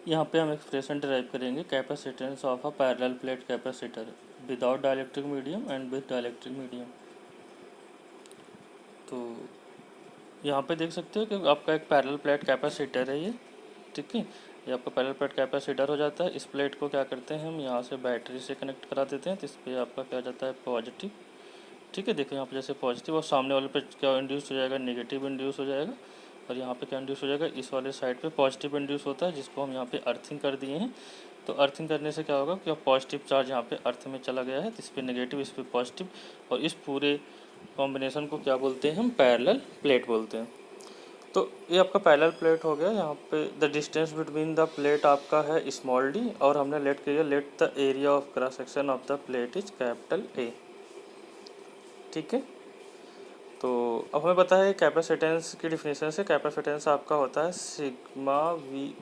यहाँ पे हम एक्सप्रेशन डिराइव करेंगे capacitance of a parallel plate capacitor without dielectric medium and with dielectric medium. तो यहाँ पे देख सकते हो कि आपका एक पैरेलल प्लेट कैपेसिटर है ये, ठीक है। ये आपका पैरेलल प्लेट कैपेसिटर हो जाता है। इस प्लेट को क्या करते हैं हम यहाँ से बैटरी से कनेक्ट करा देते हैं, तो इस पर आपका क्या जाता है पॉजिटिव, ठीक है। देखो यहाँ पे जैसे पॉजिटिव और सामने वाले पे क्या इंड्यूस हो जाएगा, नेगेटिव इंड्यूस हो जाएगा। और यहाँ पे क्या इंड्यूस हो जाएगा, इस वाले साइड पे पॉजिटिव इंड्यूस होता है, जिसको हम यहाँ पे अर्थिंग कर दिए हैं। तो अर्थिंग करने से क्या होगा कि पॉजिटिव चार्ज यहाँ पे अर्थ में चला गया है, तो इस पर नेगेटिव, इस पर पॉजिटिव, और इस पूरे कॉम्बिनेशन को क्या बोलते हैं हम, पैरेलल प्लेट बोलते हैं। तो ये आपका पैरेलल प्लेट हो गया। यहाँ पे the distance between the plate आपका है स्मॉल डी, और हमने लेट किया let the area of cross section of the plate is capital A, ठीक है। तो अब हमें पता है कैपेसिटेंस की डिफिनेशन से, कैपेसिटेंस आपका होता है sigma v,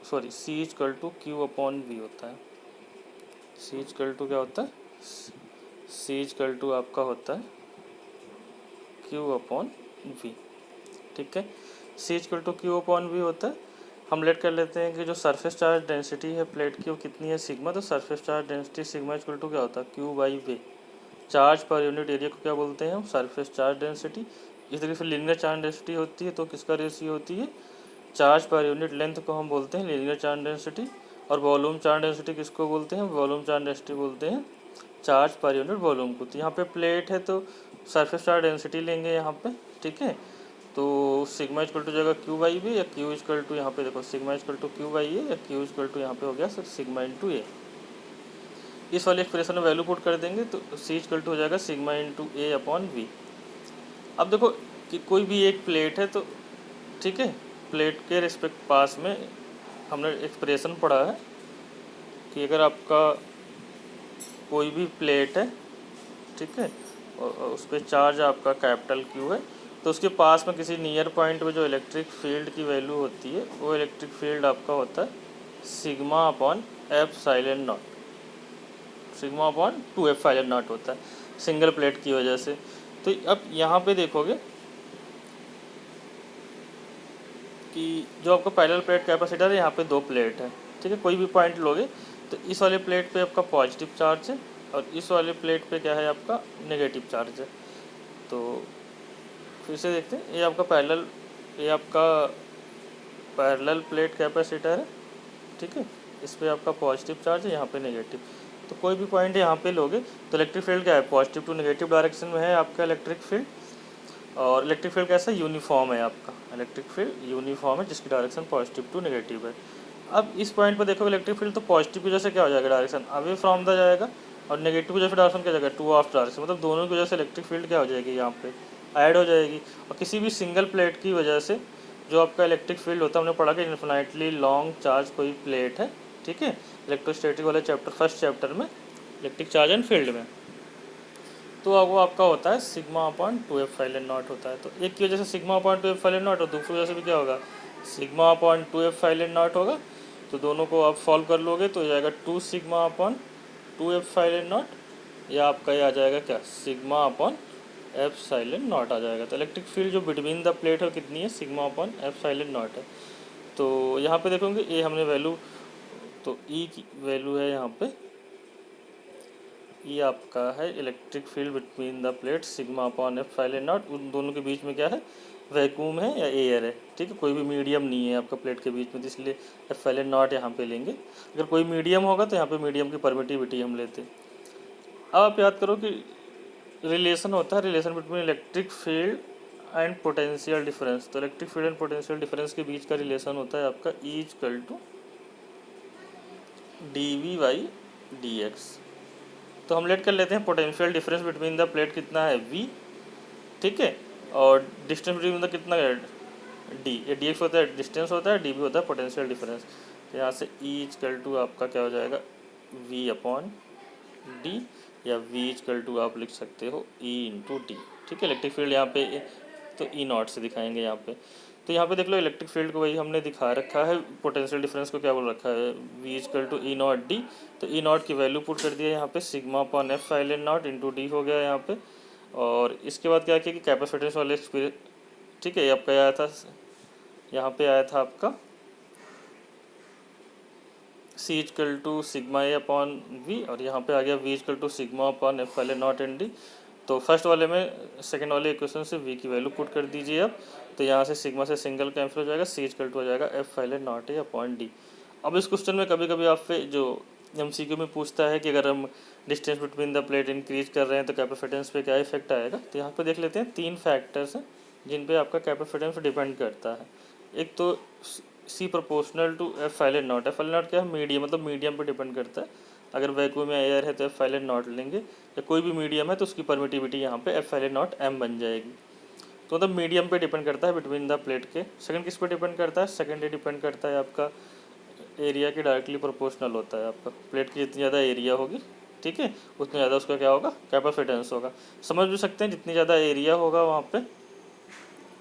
sorry C equal to Q upon V होता है। सी इक्वल टू क्या होता है, सी इक्वल टू आपका होता है क्यू अपॉन वी, ठीक है। C equal to Q upon V होता है। हम लेट कर लेते हैं कि जो सरफेस चार्ज डेंसिटी है प्लेट की वो कितनी है, सिग्मा। तो surface charge density sigma equal to क्या होता है, क्यू बाई वे। चार्ज पर यूनिट एरिया को क्या बोलते हैं हम, सरफेस चार्ज डेंसिटी। इस तरीके से लीनियर चार्ज डेंसिटी होती है, तो किसका रेशियो होती है, चार्ज पर यूनिट लेंथ को हम बोलते हैं लीनियर चार्ज डेंसिटी। और वॉल्यूम चार्ज डेंसिटी किसको बोलते हैं, वॉल्यूम चार्ज डेंसिटी बोलते हैं चार्ज पर यूनिट वॉल्यूम को। तो यहाँ पे प्लेट है तो सरफेस चार्ज डेंसिटी लेंगे यहाँ पे, ठीक है। तो सिग्मा इक्वल टू जाएगा क्यू बाई वी, या क्यू इक्वल टू यहाँ पे देखो sigma equal to Q by A, या क्यू इक्वल टू यहाँ पे हो गया सर सिग्मा इंटू ए। इस वाले एक्सप्रेशन में वैल्यू पुट कर देंगे तो सी इक्वल टू हो जाएगा sigma into A upon V. अब देखो कि कोई भी एक प्लेट है तो ठीक है, प्लेट के रिस्पेक्ट पास में हमने एक्सप्रेशन पढ़ा है कि अगर आपका कोई भी प्लेट है, ठीक है, और उस पर चार्ज आपका कैपिटल क्यू है, तो उसके पास में किसी नियर पॉइंट पे जो इलेक्ट्रिक फील्ड की वैल्यू होती है वो इलेक्ट्रिक फील्ड आपका होता है sigma upon epsilon not. Sigma upon 2f filer not होता है सिंगल प्लेट की वजह से। तो अब यहाँ पे देखोगे कि जो आपका पैरेलल प्लेट कैपेसिटर है, यहाँ पे दो प्लेट है, ठीक है। कोई भी पॉइंट लोगे तो इस वाले प्लेट पे आपका पॉजिटिव चार्ज है, और इस वाले प्लेट पे क्या है आपका नेगेटिव चार्ज है। तो फिर से देखते हैं, ये आपका पैरेलल प्लेट कैपेसिटर है, ठीक है। इस पर आपका पॉजिटिव चार्ज है, यहाँ पे नेगेटिव। तो कोई भी पॉइंट यहाँ पे लोगे तो इलेक्ट्रिक फील्ड क्या है, पॉजिटिव टू नेगेटिव डायरेक्शन में है आपका इलेक्ट्रिक फील्ड। और इलेक्ट्रिक फील्ड कैसा यूनिफॉर्म है आपका, इलेक्ट्रिक फील्ड यूनिफॉर्म है जिसकी डायरेक्शन पॉजिटिव टू नेगेटिव है। अब इस पॉइंट पर देखो इलेक्ट्रिक फील्ड तो पॉजिटिव की वजह से क्या हो जाएगा, डायरेक्शन अवे फ्रॉम द जाएगा, और नेगेटिव की वजह से डायरेक्शन क्या जाएगा, टू ऑफ डायरेक्शन। मतलब दोनों की वजह से इलेक्ट्रिक फील्ड क्या हो जाएगी, यहाँ पे ऐड हो जाएगी। और किसी भी सिंगल प्लेट की वजह से जो आपका इलेक्ट्रिक फील्ड होता है, हमने पढ़ा कि इन्फिनाइटली लॉन्ग चार्ज कोई प्लेट है, ठीक है, इलेक्ट्रोस्टैटिक वाले चैप्टर फर्स्ट चैप्टर में इलेक्ट्रिक चार्ज एंड फील्ड में। तो अब वो आपका होता है सिग्मा अपॉन 2f फाइलेट नॉट होता है। तो एक की वजह से सिग्मा अपॉन 2f फाइलेट नॉट, और दूसरी वजह से भी क्या होगा, सिग्मा अपॉन 2f फाइलेट नॉट होगा। तो दोनों को आप सॉल्व कर लोगे तो जाएगा 2 सिग्मा अपॉन 2f फाइलेट नॉट, या आपका ये आ जाएगा क्या, sigma upon epsilon naught आ जाएगा। तो इलेक्ट्रिक फील्ड जो बिटवीन द प्लेट है कितनी है, sigma upon epsilon naught है। तो यहाँ पे देखोगे ये हमने वैल्यू, तो ई की वैल्यू है यहाँ पे, ये आपका है electric field between the plate sigma upon epsilon naught. उन दोनों के बीच में क्या है, वैक्यूम है या एयर है, ठीक है। कोई भी मीडियम नहीं है आपका प्लेट के बीच में, तो इसलिए एफ फाइलेट नॉट यहाँ पे लेंगे। अगर कोई मीडियम होगा तो यहाँ पे मीडियम की परमिटिविटी हम लेते। अब आप याद करो कि रिलेशन होता है, relation between electric field and potential difference. तो electric field and potential difference के बीच का रिलेशन होता है आपका E equal to D V by D X. तो हम लेट कर लेते हैं potential difference between the plate कितना है v, ठीक है, और डिस्टेंस बिटवीन द कितना है d। ये dx होता है डिस्टेंस होता है, dv होता है पोटेंशियल डिफरेंस। तो यहाँ से E इक्वल टू आपका क्या हो जाएगा v अपॉन डी, या v इक्वल टू आप लिख सकते हो E इंटू डी, ठीक है। इलेक्ट्रिक फील्ड यहाँ पे तो E नॉट से दिखाएंगे यहाँ पे। तो यहाँ पे देख लो इलेक्ट्रिक फील्ड को वही हमने दिखा रखा है, पोटेंशियल डिफरेंस को क्या बोल रखा है, v equal to E naught d. तो ई नॉट की वैल्यू पुट कर दिया यहाँ पे, sigma upon epsilon naught into d हो गया यहाँ पे। और इसके बाद क्या किया कि कैपेसिटेंस वाले एक्सपीरियंस, ठीक है, ये आपका आया था, यहाँ पे आया था आपका C equal to sigma A upon V, और यहाँ पे आ गया V equal to sigma upon एफ वाले नॉट एन डी। तो फर्स्ट वाले में सेकंड वाले इक्वेशन से वी की वैल्यू पुट कर दीजिए आप, तो यहाँ से सिग्मा से सिंगल कैंसिल हो जाएगा, सी इक्वल टू हो जाएगा एफ वाले नॉट ए अपॉन डी। अब इस क्वेश्चन में कभी कभी आपसे जो एमसीक्यू में पूछता है कि अगर हम distance between the plate increase कर रहे हैं तो कैपेसिटेंस पे क्या इफेक्ट आएगा। तो यहाँ पे देख लेते हैं 3 फैक्टर्स हैं जिन पे आपका कैपेसिटेंस डिपेंड करता है। एक तो C proportional to epsilon naught. Epsilon naught क्या है, मीडियम, मतलब मीडियम पे डिपेंड करता है। अगर वैक्यूम या एयर है तो एफ फाइलेट नॉट लेंगे, या कोई भी मीडियम है तो उसकी परमिटिविटी यहाँ पे एफ फाइलेट नॉट एम बन जाएगी। तो मतलब मीडियम पे डिपेंड करता है बिटवीन द प्लेट के। सेकंड किस पे डिपेंड करता है, सेकंड ये डिपेंड करता है आपका एरिया के डायरेक्टली प्रोपोर्शनल होता है। आपका प्लेट की जितनी ज़्यादा एरिया होगी, ठीक है, उतना ज़्यादा उसका क्या होगा, कैपेसिटेंस होगा। समझ भी सकते हैं जितनी ज़्यादा एरिया होगा वहाँ पे,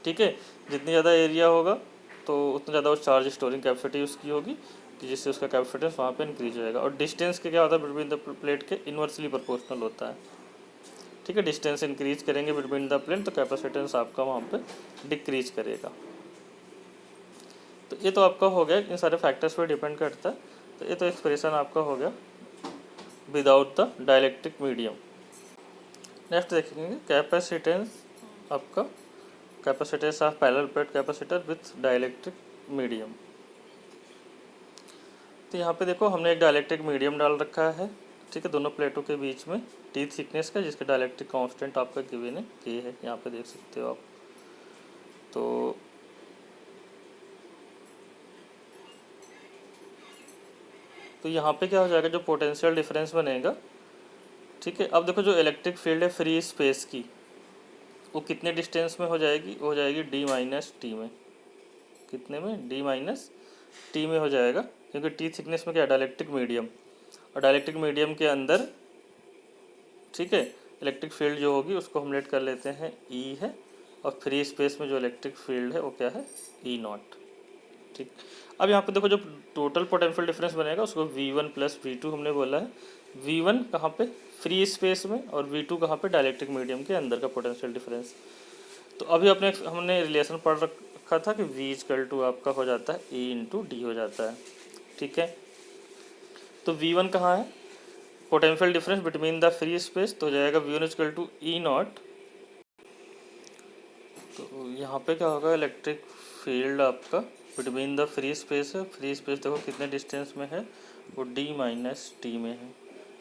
ठीक है, जितनी ज़्यादा एरिया होगा तो उतना ज़्यादा वो चार्ज स्टोरिंग कैपेसिटी उसकी होगी, कि जिससे उसका कैपेसिटेंस वहाँ पे इंक्रीज हो जाएगा। और डिस्टेंस के क्या होता है बिटवीन द प्लेट के, इन्वर्सली प्रोपोर्शनल होता है, ठीक है। डिस्टेंस इंक्रीज करेंगे बिटवीन द प्लेट तो कैपेसिटेंस आपका वहाँ पे डिक्रीज करेगा। तो ये तो आपका हो गया, इन सारे फैक्टर्स पे डिपेंड करता है। तो ये तो एक्सप्रेशन आपका हो गया without the dielectric medium. Next देखेंगे कैपेसिटेंस आपका, capacitance of parallel plate capacitor with dielectric medium. तो यहाँ पे देखो हमने एक डाइलेक्ट्रिक मीडियम डाल रखा है, ठीक है, दोनों प्लेटों के बीच में टी थिकनेस का, जिसका डाइलेक्ट्रिक कांस्टेंट आपका गिवन है के है, यहाँ पे देख सकते हो आप। तो यहाँ पे क्या हो जाएगा, जो पोटेंशियल डिफरेंस बनेगा, ठीक है। अब देखो जो इलेक्ट्रिक फील्ड है फ्री स्पेस की, वो कितने डिस्टेंस में हो जाएगी, हो जाएगी डी माइनस टी में। कितने में, डी माइनस टी में हो जाएगा, क्योंकि टी थिकनेस में क्या है, डाइलेक्ट्रिक मीडियम, और डाइलेक्ट्रिक मीडियम के अंदर, ठीक है, इलेक्ट्रिक फील्ड जो होगी उसको हम लेट कर लेते हैं ई है, और फ्री स्पेस में जो इलेक्ट्रिक फील्ड है वो क्या है, ई नॉट, ठीक। अब यहाँ पे देखो जो टोटल पोटेंशियल डिफरेंस बनेगा उसको V1 प्लस V2 हमने बोला है। V1 कहाँ पे, फ्री स्पेस में, और V2 कहाँ पे, डाइलेक्ट्रिक मीडियम के अंदर का पोटेंशियल डिफरेंस। तो अभी हमने रिलेशन पढ़ रखा था कि V इक्वल टू आपका हो जाता है E इंटू डी हो जाता है, ठीक है। तो V1 कहाँ है, potential difference between the free space, तो हो जाएगा V1 equal to E not. तो यहाँ पे क्या होगा, इलेक्ट्रिक फील्ड आपका बिटवीन द फ्री स्पेस है, फ्री स्पेस देखो कितने डिस्टेंस में है, वो डी माइनस टी में है,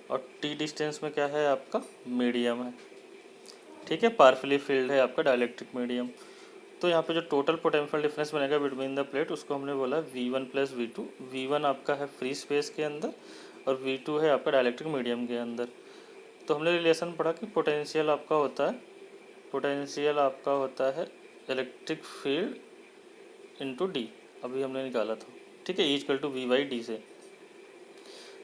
और टी डिस्टेंस में क्या है आपका, मीडियम है, ठीक है, पार्शियली फील्ड है आपका डाइलेक्ट्रिक मीडियम। तो यहाँ पे जो टोटल पोटेंशियल डिफरेंस बनेगा बिटवीन द प्लेट उसको हमने बोला V1 प्लस V2। V1 आपका है फ्री स्पेस के अंदर, और V2 है आपका डाइलेक्ट्रिक मीडियम के अंदर। तो हमने रिलेशन पढ़ा कि पोटेंशियल आपका होता है, पोटेंशियल आपका होता है इलेक्ट्रिक फील्ड इंटू डी, अभी हमने निकाला था, ठीक है, E इक्वल टू V/D से।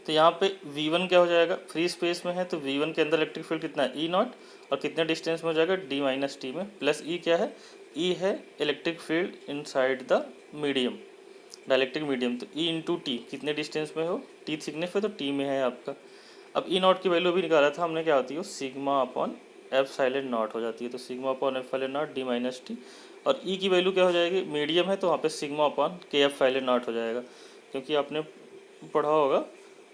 तो यहाँ पे V1 क्या हो जाएगा, फ्री स्पेस में है तो V1 के अंदर इलेक्ट्रिक फील्ड कितना है, ई नॉट, और कितने डिस्टेंस में हो जाएगा, डी माइनस टी में, प्लस ई क्या है, ई है electric field inside the medium, dielectric medium, तो ई इंटू टी कितने डिस्टेंस में हो, टी थिकनेस पे, तो टी में है आपका। अब ई नॉट की वैल्यू भी निकाला था हमने, क्या होती है, sigma upon epsilon not हो जाती है, तो sigma upon epsilon not D minus T. और ई की वैल्यू क्या हो जाएगी, मीडियम है तो वहाँ पे sigma upon K epsilon not हो जाएगा, क्योंकि आपने पढ़ा होगा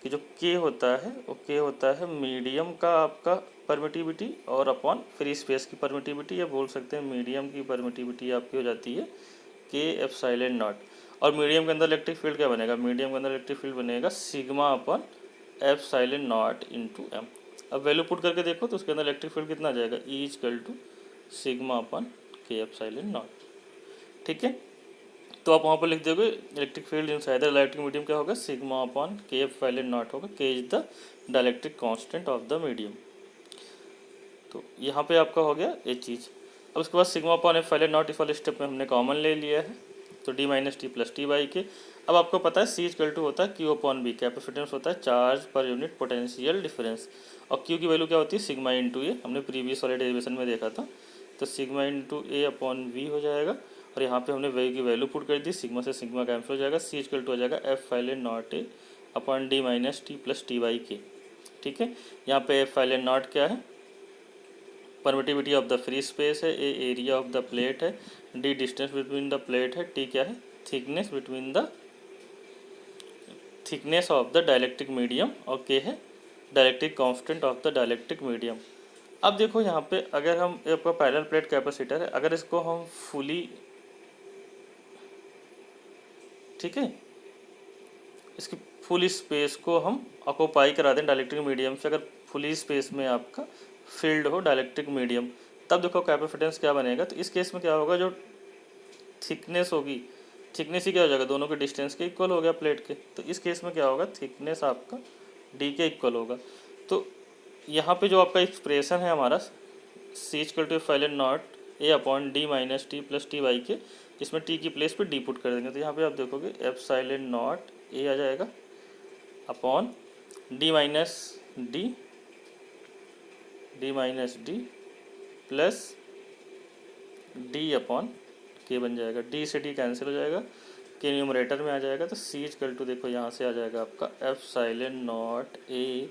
कि जो के होता है वो के होता है मीडियम का आपका परमिटिविटी और अपॉन फ्री स्पेस की परमिटिविटी, या बोल सकते हैं मीडियम की परमिटिविटी आपकी हो जाती है के एफ साइलेंट नॉट। और मीडियम के अंदर इलेक्ट्रिक फील्ड क्या बनेगा, मीडियम के अंदर इलेक्ट्रिक फील्ड बनेगा sigma upon epsilon naught into m. अब वैल्यू पुट करके देखो तो उसके अंदर इलेक्ट्रिक फील्ड कितना आ जाएगा, E equal to sigma upon K epsilon naught, ठीक है। तो आप वहाँ पर लिख दोगे electric field inside the electric medium क्या होगा, sigma upon K epsilon naught होगा, K is the dielectric constant of the medium. तो यहाँ पे आपका हो गया ये चीज़। अब उसके बाद sigma upon epsilon not इस वाले स्टेप में हमने कॉमन ले लिया है, तो D minus T plus T by के। अब आपको पता है सी इक्वल टू होता है क्यू अपॉन बी, कैपेसिटेंस होता है चार्ज पर यूनिट पोटेंशियल डिफरेंस, और क्यू की वैल्यू क्या होती है, सिग्मा इंटू ए, हमने प्रीवियस वाले डेरिवेशन में देखा था। तो sigma into A upon V हो जाएगा, और यहाँ पे हमने वे की वैल्यू पुट कर दी, सिग्मा से सिग्मा कैंसिल हो जाएगा, सी इक्वल टू हो जाएगा F silent not A upon D minus T plus T by के, ठीक है। यहाँ पे एफ साइलेंट नॉट क्या है, permittivity of the free space है, ए एरिया ऑफ द प्लेट है, D distance between the plate है, टी क्या है, thickness between the thickness of the dielectric medium और के है dielectric constant of the dielectric medium. अब देखो यहाँ पे अगर हम ये आपका पैरेलल प्लेट कैपेसिटर है, अगर इसको हम फुली, ठीक है, इसकी फुल स्पेस को हम ऑक्यूपाई करा दें डाइलेक्ट्रिक मीडियम से, अगर फुली स्पेस में आपका फील्ड हो डाइलेक्ट्रिक मीडियम, तब देखो कैपेसिटेंस क्या बनेगा। तो इस केस में क्या होगा, जो थिकनेस होगी, थिकनेस ही क्या हो जाएगा, दोनों के डिस्टेंस के इक्वल हो गया प्लेट के। तो इस केस में क्या होगा, थिकनेस आपका डी के इक्वल होगा। तो यहाँ पे जो आपका एक्सप्रेशन है हमारा C equal to epsilon naught A upon D minus T plus T by K, इसमें टी की प्लेस पे डी पुट कर देंगे। तो यहाँ पे आप देखोगे एप्सिलॉन नॉट ए आ जाएगा upon D minus D, D minus D plus D upon के बन जाएगा। डी से डी कैंसिल हो जाएगा, के न्यूमरेटर में आ जाएगा। तो सी इक्वल टू देखो यहाँ से आ जाएगा आपका एप्सिलॉन नॉट ए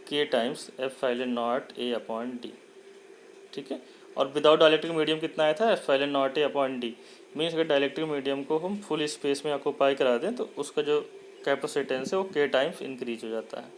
के times epsilon naught A upon D, ठीक है। और विदाउट डाइलेक्ट्रिक मीडियम कितना आया था, epsilon naught A upon D. Means अगर डाइलेक्ट्रिक मीडियम को हम फुल स्पेस में ऑक्यूपाई करा दें तो उसका जो कैपेसिटेंस है वो के टाइम्स इंक्रीज हो जाता है।